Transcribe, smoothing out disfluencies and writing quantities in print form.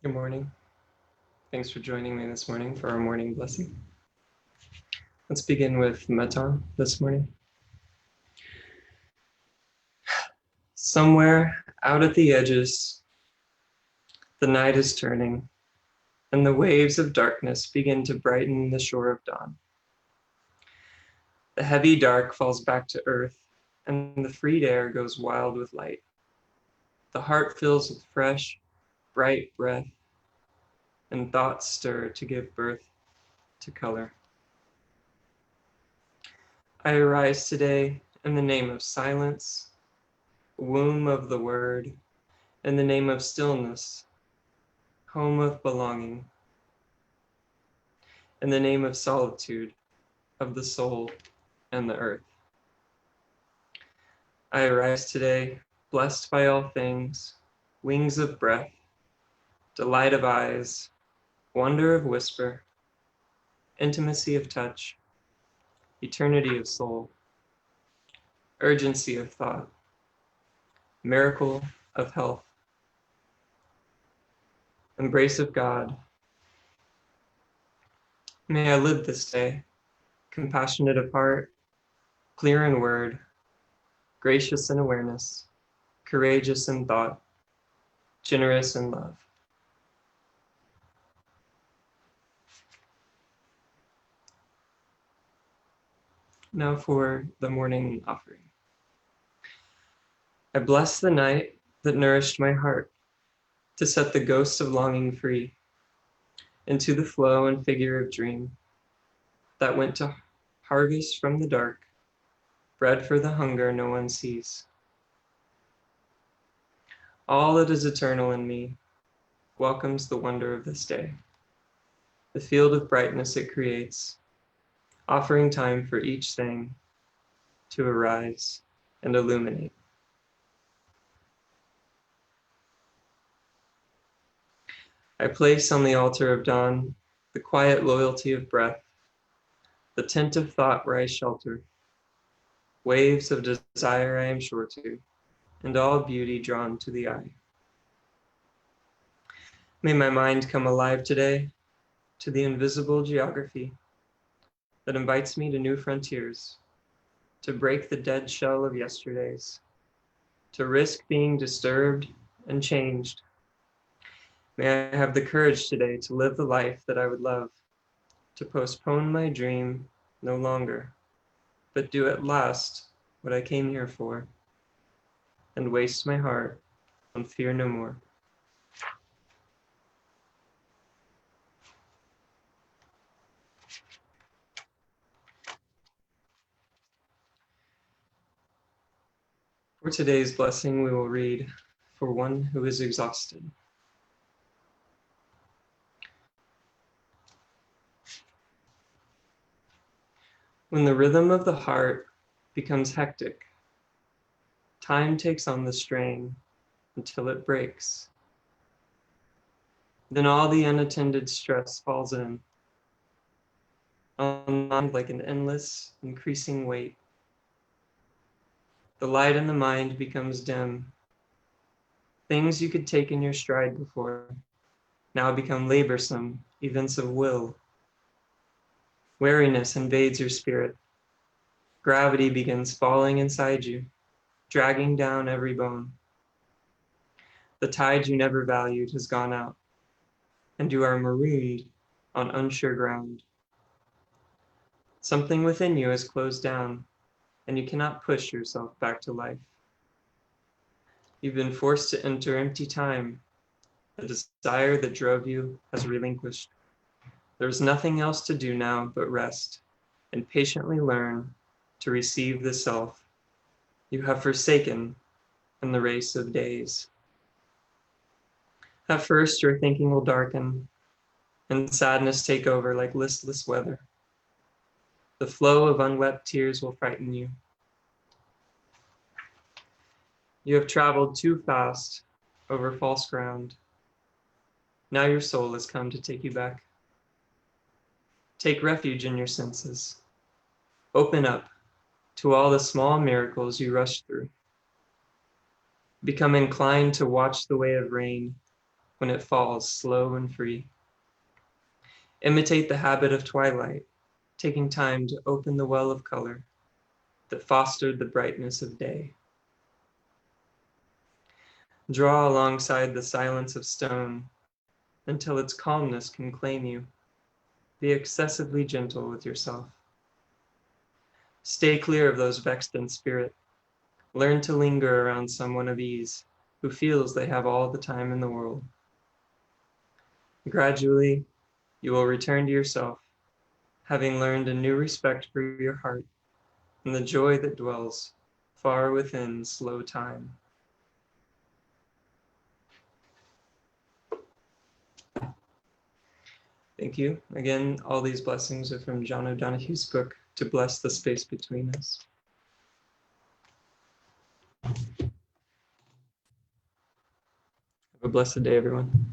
Good morning. Thanks for joining me this morning for our morning blessing. Let's begin with Metta this morning. Somewhere out at the edges, the night is turning, and the waves of darkness begin to brighten the shore of dawn. The heavy dark falls back to earth, and the freed air goes wild with light. The heart fills with fresh, bright breath, and thoughts stir to give birth to color. I arise today in the name of silence, womb of the word, in the name of stillness, home of belonging, in the name of solitude, of the soul and the earth. I arise today, blessed by all things, wings of breath, delight of eyes, wonder of whisper, intimacy of touch, eternity of soul, urgency of thought, miracle of health, embrace of God. May I live this day, compassionate of heart, clear in word, gracious in awareness, courageous in thought, generous in love. Now for the morning offering. I bless the night that nourished my heart to set the ghost of longing free into the flow and figure of dream that went to harvest from the dark, bread for the hunger no one sees. All that is eternal in me welcomes the wonder of this day, the field of brightness it creates, offering time for each thing to arise and illuminate. I place on the altar of dawn the quiet loyalty of breath, the tent of thought where I shelter, waves of desire I am sure to, and all beauty drawn to the eye. May my mind come alive today to the invisible geography that invites me to new frontiers, to break the dead shell of yesterdays, to risk being disturbed and changed. May I have the courage today to live the life that I would love, to postpone my dream no longer, but do at last what I came here for, and waste my heart on fear no more. For today's blessing, we will read For One Who is Exhausted. When the rhythm of the heart becomes hectic, time takes on the strain until it breaks. Then all the unattended stress falls in, on the mind like an endless, increasing weight. The light in the mind becomes dim. Things you could take in your stride before now become laborsome events of will. Weariness invades your spirit. Gravity begins falling inside you, dragging down every bone. The tide you never valued has gone out, and you are marooned on unsure ground. Something within you has closed down, and you cannot push yourself back to life. You've been forced to enter empty time. The desire that drove you has relinquished. There is nothing else to do now but rest and patiently learn to receive the self you have forsaken in the race of days. At first, your thinking will darken and sadness take over like listless weather. The flow of unwept tears will frighten you. You have traveled too fast over false ground. Now your soul has come to take you back. Take refuge in your senses. Open up to all the small miracles you rush through. Become inclined to watch the way of rain when it falls slow and free. Imitate the habit of twilight, taking time to open the well of color that fostered the brightness of day. Draw alongside the silence of stone until its calmness can claim you. Be excessively gentle with yourself. Stay clear of those vexed in spirit. Learn to linger around someone of ease who feels they have all the time in the world. Gradually, you will return to yourself, having learned a new respect for your heart and the joy that dwells far within slow time. Thank you. Again, all these blessings are from John O'Donohue's book, To Bless the Space Between Us. Have a blessed day, everyone.